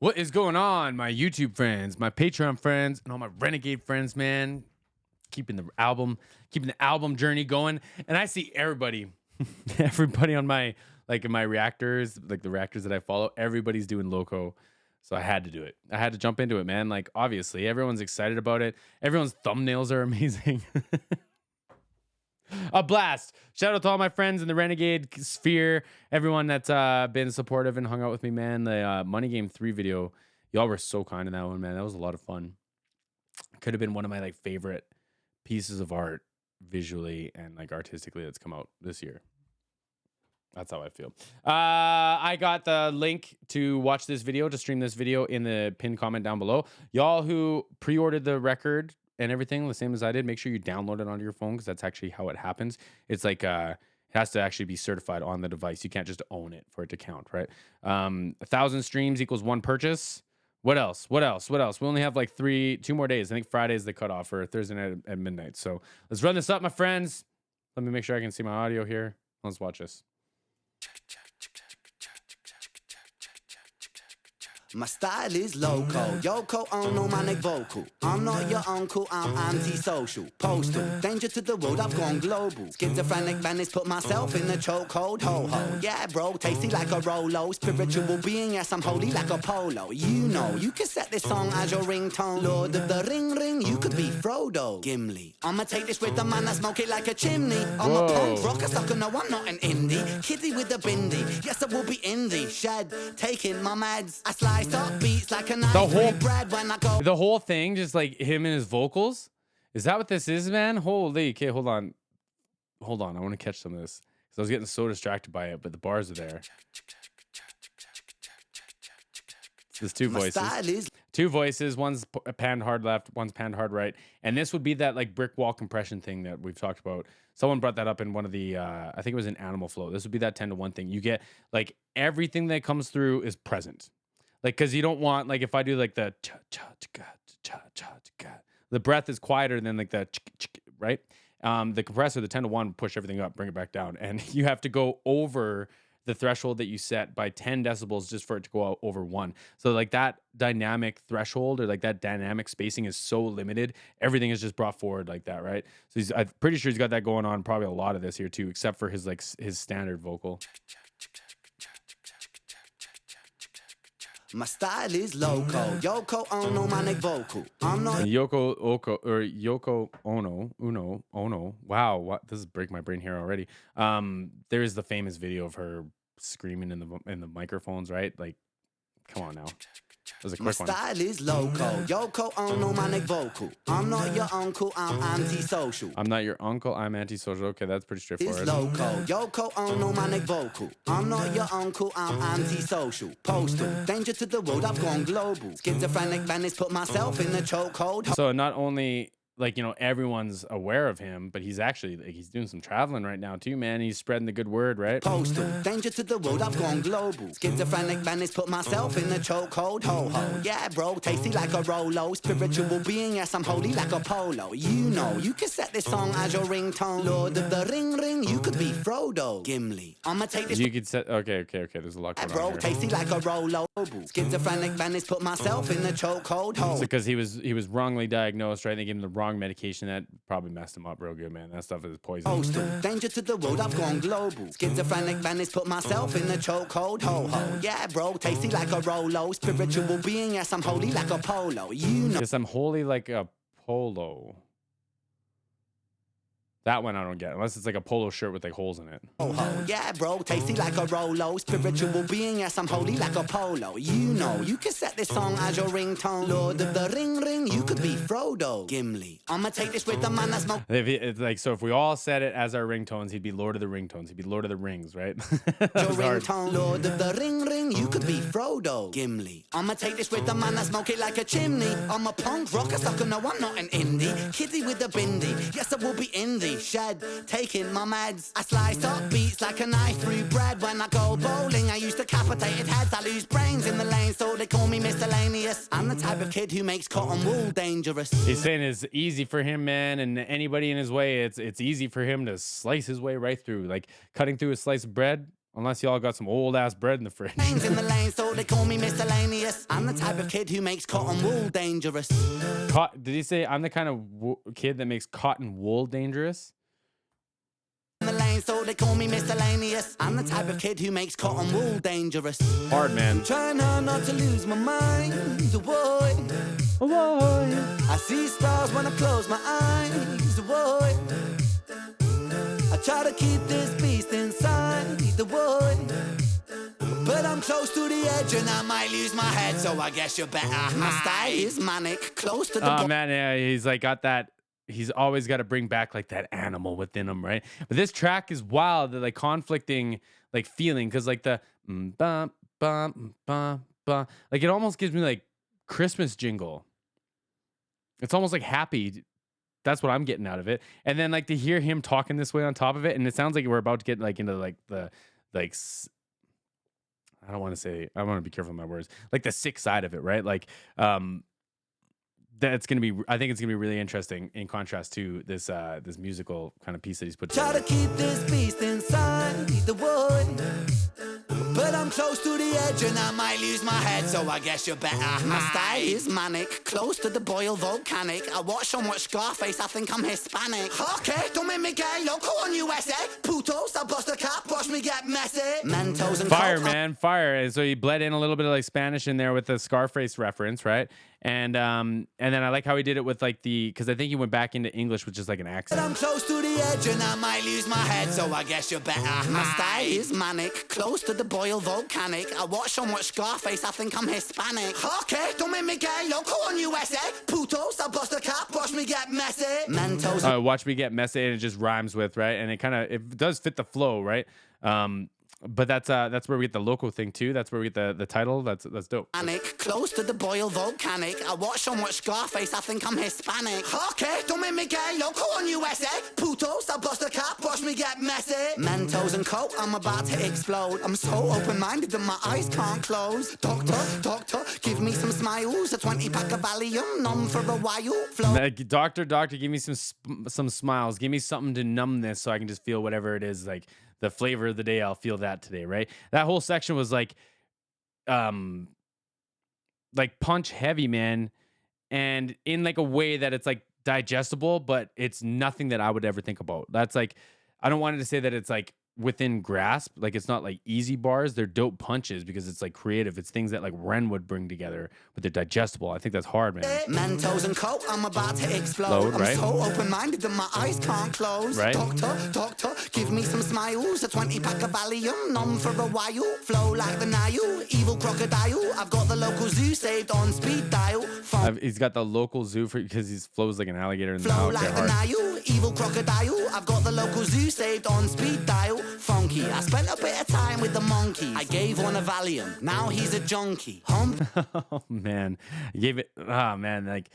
What is going on, my YouTube friends, my Patreon friends, and all my Renegade friends, man? Keeping the album journey going. And I see everybody, everybody on my in my reactors, like the reactors that I follow, everybody's doing Loco. So I had to do it. I had to jump into it, man. Like, obviously, everyone's excited about it. Everyone's thumbnails are amazing. A blast. Shout out to all my friends in the Renegade sphere. Everyone that's been supportive and hung out with me, man. The Money Game 3 video. Y'all were so kind in that one, man. That was a lot of fun. Could have been one of my favorite pieces of art visually and artistically that's come out this year. That's how I feel. I got the link to watch this video, to stream this video in the pinned comment down below. Y'all who pre-ordered the record and everything, the same as I did, make sure you download it onto your phone, because that's actually how it happens. It's it has to actually be certified on the device. You can't just own it for it to count, right? 1,000 streams equals 1 purchase. What else? We only have 2 more days. I think Friday is the cutoff for Thursday night at midnight. So let's run this up, my friends. Let me make sure I can see my audio here. Let's watch this. My style is loco, Yoko Ono, my neck vocal. I'm not your uncle, I'm antisocial. Postal, danger to the world, I've gone global. Schizophrenic madness, put myself in the chokehold, ho-ho. Yeah, bro, tasty like a Rolo. Spiritual being, yes, I'm holy like a polo. You know, you can set this song as your ringtone. Lord of the ring, you could be Frodo. Gimli, I'ma take this rhythm and I smoke it like a chimney. I'm a punk rocker, sucker, no, I'm not an indie. Kiddie with a bindi, yes, I will be indie. Shed, taking my meds, I slice up beats like a knife through bread when I go. The whole thing, just him and his vocals. Is that what this is, man? Holy, okay, hold on. I want to catch some of this, because I was getting so distracted by it, but the bars are there. There's two voices. Two voices. One's panned hard left, one's panned hard right. And this would be that brick wall compression thing that we've talked about. Someone brought that up in one of the, I think it was in Animal Flow. This would be that 10-to-1 thing. You get everything that comes through is present. Because you don't want, if I do the the breath is quieter than the right? The compressor, the 10-to-1, push everything up, bring it back down. And you have to go over the threshold that you set by 10 decibels just for it to go out over 1. So that dynamic threshold, or that dynamic spacing, is so limited. Everything is just brought forward like that, right? So I'm pretty sure he's got that going on probably a lot of this here too, except for his his standard vocal. My style is loco, Yoko Ono, my neck vocal. I'm not Yoko Ono. Wow, what, this is breaking my brain here already. There is the famous video of her screaming in the microphones, right? Come on now. That was a quick one. My style is loco, Yoko Ono, my neck vocal. I'm not your uncle, I'm antisocial. I'm not your uncle, I'm antisocial. Okay, that's pretty straightforward. It's loco, Yoko Ono, my neck vocal. I'm not your uncle, I'm antisocial. Postal, danger to the world, I've gone global. Schizophrenic madness, put myself in the chokehold. So not only everyone's aware of him, but he's actually he's doing some traveling right now too, man. He's spreading the good word, right? Postal, danger to the world, I've gone global. Schizophrenic madness, put myself in the chokehold, ho-ho. Yeah, bro, tasty like a Rolo. Spiritual being, yes, I'm holy like a polo. You know, you can set this song as your ringtone. Lord of the ring, you could be Frodo. Gimli, I'ma take this. You could set, okay, there's a lot going on bro, here. Tasty like a Rolo. Schizophrenic madness, put myself in the chokehold, ho. Because he was wrongly diagnosed, right? They gave him the wrong medication that probably messed him up real good, man. That stuff is poison. Postal, danger to the world, I've gone global. Schizophrenic madness, put myself in the chokehold, ho-ho. Yeah, bro, tasty like a Rolo. Spiritual being, yes, I'm holy like a polo. You know. Yes, I'm holy like a polo. That one I don't get, unless it's a polo shirt with holes in it. Oh, yeah, bro, tasty like a Rolo. Spiritual being, yes, I'm holy like a polo. You know, you can set this song as your ringtone. Lord of the ring, you could be Frodo. Gimli, I'ma take this with the man I smoke. It's so if we all set it as our ringtones, he'd be Lord of the Ringtones. He'd be Lord of the Rings, right? Your ringtone, Lord of the ring, you could be Frodo. Gimli, I'ma take this with the man I smoke it like a chimney. I'm a punk rocker, sucker, no, I'm not an indie. Kiddie with a bindi, yes, I will be indie. Shed, taking my meds. I slice up beats like a knife through bread. When I go bowling, I use decapitated heads. I lose brains in the lane, so they call me miscellaneous. I'm the type of kid who makes cotton wool dangerous. He's saying it's easy for him, man, and anybody in his way, it's easy for him to slice his way right through. Cutting through a slice of bread. Unless y'all got some old ass bread in the fridge. Names in the lane, so they call me miscellaneous. I'm the type of kid who makes cotton wool dangerous. Did he say I'm the kind of kid that makes cotton wool dangerous? In the lane, so they call me miscellaneous. I'm the type of kid who makes cotton wool dangerous. Hard, man. Trying hard not to lose my mind. Boy. I see stars when I close my eyes. Boy. I try to keep this beast inside the wood, but I'm close to the edge and I might lose my head, so I guess you better hide. My style is manic, close to the man, yeah, he's like got that. He's always got to bring back like that animal within him, right? But this track is wild, the like conflicting like feeling, because like the bum bum bum bum, like it almost gives me like Christmas jingle. It's almost like happy. That's what I'm getting out of it. And then like to hear him talking this way on top of it, and it sounds like we're about to get like into like the like I don't want to say, I want to be careful with my words, like the sick side of it, right? Like that's gonna be, I think it's gonna be really interesting in contrast to this this musical kind of piece that he's put together. Try to keep this beast inside the wood, but I'm close to the edge and I might lose my head, so I guess you better hide. My style is manic, close to the boil volcanic. I watch so much Scarface, I think I'm Hispanic. Okay, don't make me gay, loco on USA. Putos, I bust a cap, watch me get messy. Mentos and fire, coke, man, fire. And so he bled in a little bit of like Spanish in there with the Scarface reference, right? And then I like how he did it with like the, because I think he went back into English with just like an accent. I'm close to the edge and I might lose my head, so I guess you better hide. My style is manic, close to the boil volcanic. I watch so much Scarface, I think I'm Hispanic. Okay, don't make me gay, loco on USA. Putos, I bust a cap, watch me get messy. Mentos. Watch me get messy, and it just rhymes with, right? And it kind of, it does fit the flow, right? But that's where we get the Loco thing too. That's where we get the title. That's dope. Manic, close to the boil volcanic. I watch so much Scarface, I think I'm Hispanic. Okay, don't make me gay, loco on USA. Putos, I bust a cap, watch me get messy. Mentos and coke, I'm about to explode. I'm so open-minded that my eyes can't close. Doctor, give me some smiles. A 20-pack of Valium, numb for a while. Flow. Doctor, give me some smiles. Give me something to numb this so I can just feel whatever it is, like the flavor of the day. I'll feel that today, right? That whole section was like punch heavy, man, and in like a way that it's like digestible, but it's nothing that I would ever think about. That's like, I don't want it to say that it's like within grasp, like it's not like easy bars. They're dope punches because it's like creative. It's things that like Ren would bring together, but they're digestible. I think that's hard, man. Mentos and coke, I'm about to explode. I'm right? so open-minded that my eyes can't close. Right? Doctor, give me some smiles. A 20-pack of Valium, numb for a while. Flow like the Nile, evil crocodile. I've got the local zoo saved on speed dial. He's got the local zoo because he flows like an alligator in the Flow mouth. like the Nile, evil crocodile. I've got the local zoo saved on speed dial. Funky, I spent a bit of time with the monkeys. I gave one a Valium, now he's a junkie. Oh man, you gave it. Oh man, like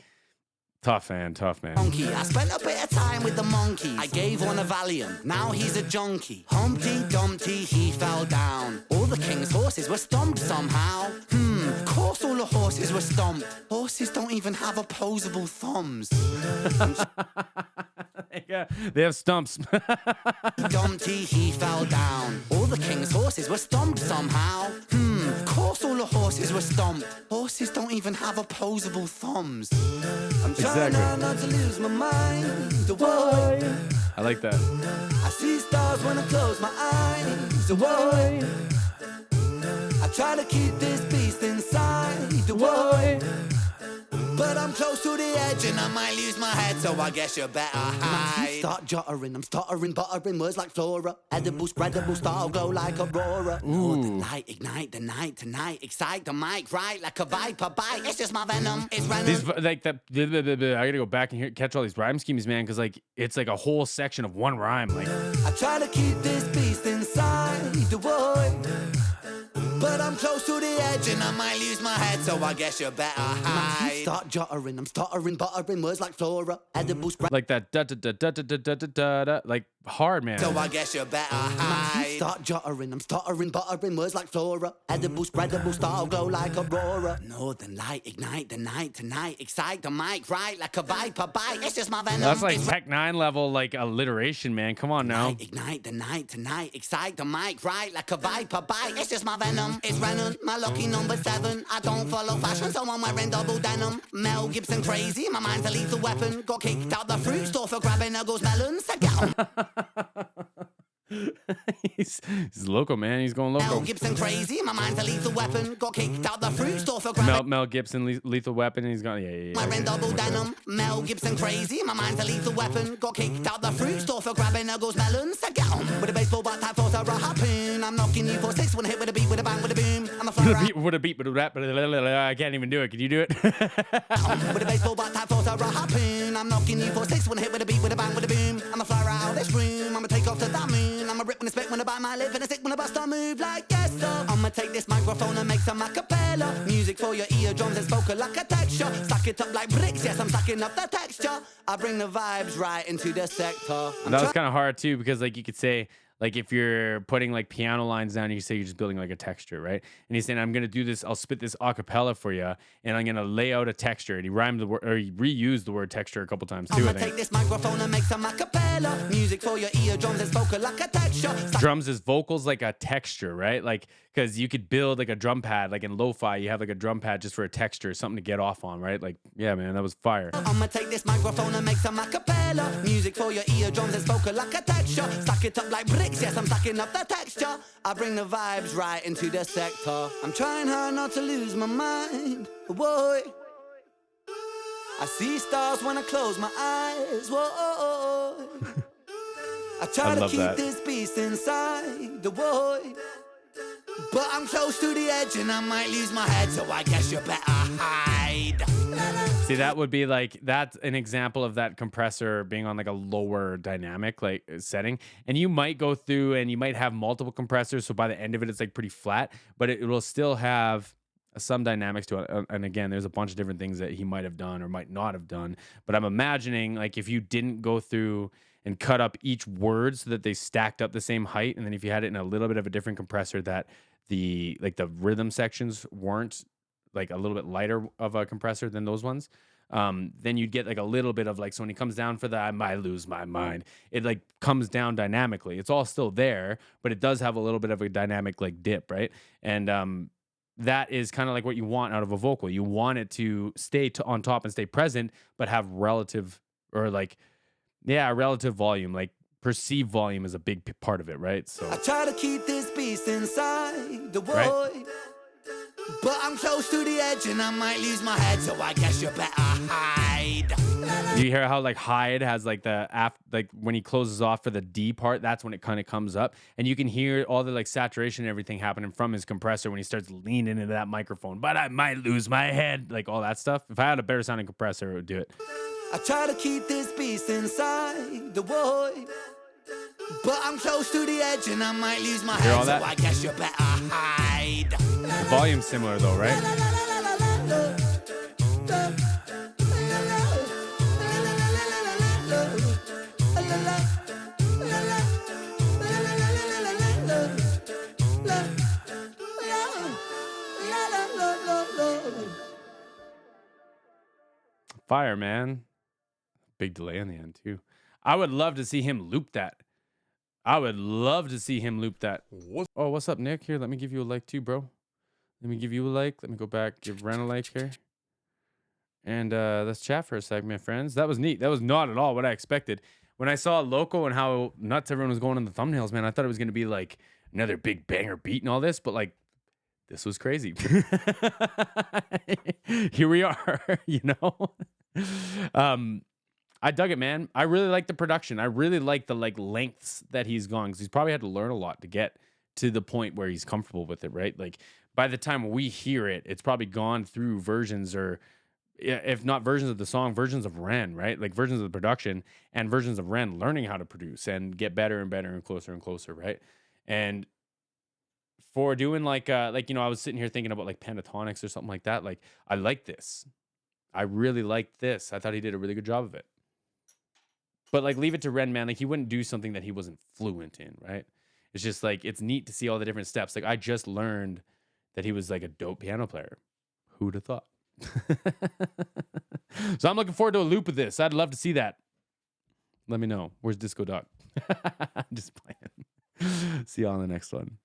tough man. Monkey, I spent a bit of time with the monkeys. I gave one a Valium, now he's a junkie. Humpty Dumpty, he fell down. All the king's horses were stomped somehow. Of course all the horses were stomped. Horses don't even have opposable thumbs. Yeah, they have stumps. Dumpty, he fell down. All the king's horses were stomped somehow. Of course all the horses were stomped. Horses don't even have opposable thumbs. I'm trying not to lose my mind. Whoa. I like that. I see stars when I close my eyes. Whoa. I try to keep this beast inside. Whoa. But I'm close to the edge and I might lose my head, so I guess you better hide. My teeth start juttering, I'm stuttering, buttering words like flora. Edible, spreadable, style glow like aurora. Oh, the light, ignite the night tonight. Excite the mic, right like a viper bite. It's just my venom, it's venom. These like that. I gotta go back and catch all these rhyme schemes, man, because like it's like a whole section of one rhyme. Like I try to keep this beast inside the wood, but I'm close to the edge and I might lose my head, so I guess you better hide. My teeth start juttering, I'm stuttering, buttering words like flora. Edible, like that da da da da da da da da da. Like hard, man. So I guess you better hide. Start jottering, I'm stuttering, buttering words like flora. Edible, spreadable, style glow like aurora. Northern light, ignite the night tonight. Excite the mic, right like a viper bite. It's just my venom. That's like Tech 9 level, like alliteration, man. Come on now. Ignite the night tonight. Excite the mic, right like a viper bite. It's just my venom. It's Renan, my lucky number 7. I don't follow fashion, so I'm wearing double denim. Mel Gibson crazy, my mind's a lethal weapon. Got kicked out the fruit store for grabbing Uggles melons. I got he's loco, man. He's going loco. Mel Gibson crazy, my mind's a lethal weapon. Got kicked out the fruit store for grabbing Mel Gibson, lethal weapon. And he's gone. Yeah. wearing double denim. Mel Gibson crazy, my mind's a lethal weapon. Got kicked out the fruit store for grabbing Uggles melons. I get on with a baseball bat type force or a harpoon. I'm knocking you for 6 when I hit with a beat, with a bang, with a boom. I'm a fire out. With a beat, with a rap, but I can't even do it. Can you do it? With a baseball bat type force or a harpoon. I'm knocking you for 6 when I hit with a beat, with a bang, with a boom. I'm a fly out this room. I'ma take off to the moon. I'ma rip when I spit when I bite my lip and I stick when I bust a move like yes sir. I'ma take this microphone and make some acapella music for your eardrums and spoken like a texture. Stack it up like bricks, yes I'm stacking up the texture. I bring the vibes right into the sector. That was kind of hard too, because like you could say, like if you're putting like piano lines down, you say you're just building like a texture, right? And he's saying, I'm gonna do this, I'll spit this a cappella for you, and I'm gonna lay out a texture. And he rhymed the word, or he reused the word texture a couple times too. I'ma take this microphone and make some acapella music for your eardrums and spoken like a texture. Drums is vocals like a texture, right? Like, because you could build like a drum pad, like in lo-fi, you have like a drum pad just for a texture, something to get off on, right? Like, yeah, man, that was fire. I'ma take this microphone and make some acapella music for your eardrums and spoken like a texture. Stack it up like bricks, yes I'm stacking up the texture. I bring the vibes right into the sector. I'm trying hard not to lose my mind, boy. I see stars when I close my eyes, whoa. I try to keep this beast inside the void, but I'm close to the edge and I might lose my head, so I guess you better hide. See, that would be like, that's an example of that compressor being on like a lower dynamic like setting. And you might go through and you might have multiple compressors, so by the end of it, it's like pretty flat, but it will still have some dynamics to it. And again, there's a bunch of different things that he might have done or might not have done. But I'm imagining like if you didn't go through and cut up each word so that they stacked up the same height, and then if you had it in a little bit of a different compressor that the rhythm sections weren't like a little bit lighter of a compressor than those ones, then you'd get like a little bit of like, so when he comes down for the I might lose my mind, it like comes down dynamically. It's all still there, but it does have a little bit of a dynamic like dip, right? And that is kind of like what you want out of a vocal. You want it to stay on top and stay present, but have relative relative volume. Like perceived volume is a big part of it, right? So I try to keep this beast inside the void, right? But I'm close to the edge and I might lose my head, so I guess you better hide. Do you hear how like hide has like like when he closes off for the D part, that's when it kind of comes up, and you can hear all the like saturation and everything happening from his compressor when he starts leaning into that microphone. But I might lose my head, like all that stuff. If I had a better sounding compressor, it would do it. I try to keep this beast inside the void, but I'm close to the edge and I might lose my head, so I guess you better hide. The volume's similar though, right? Fire, man. Big delay on the end too. I would love to see him loop that. Oh, what's up, Nick? Here, let me give you a like too, bro. Let me give you a like. Let me go back, give Ren a like here. And let's chat for a sec, my friends. That was neat. That was not at all what I expected. When I saw Loco and how nuts everyone was going in the thumbnails, man, I thought it was going to be like another big banger beat and all this, but like, this was crazy. Here we are, you know? I dug it, man. I really like the production. I really like the like lengths that he's gone, because he's probably had to learn a lot to get to the point where he's comfortable with it, right? Like by the time we hear it, it's probably gone through versions, or if not versions of the song, versions of Ren, right? Like versions of the production and versions of Ren learning how to produce and get better and better and closer, right? And for doing like you know, I was sitting here thinking about like pentatonics or something like that. Like I like this. I really liked this. I thought he did a really good job of it. But like, leave it to Ren, man. Like, he wouldn't do something that he wasn't fluent in, right? It's just like, it's neat to see all the different steps. Like, I just learned that he was like a dope piano player. Who'd have thought? So I'm looking forward to a loop of this. I'd love to see that. Let me know. Where's Disco Doc? Just playing. See you on the next one.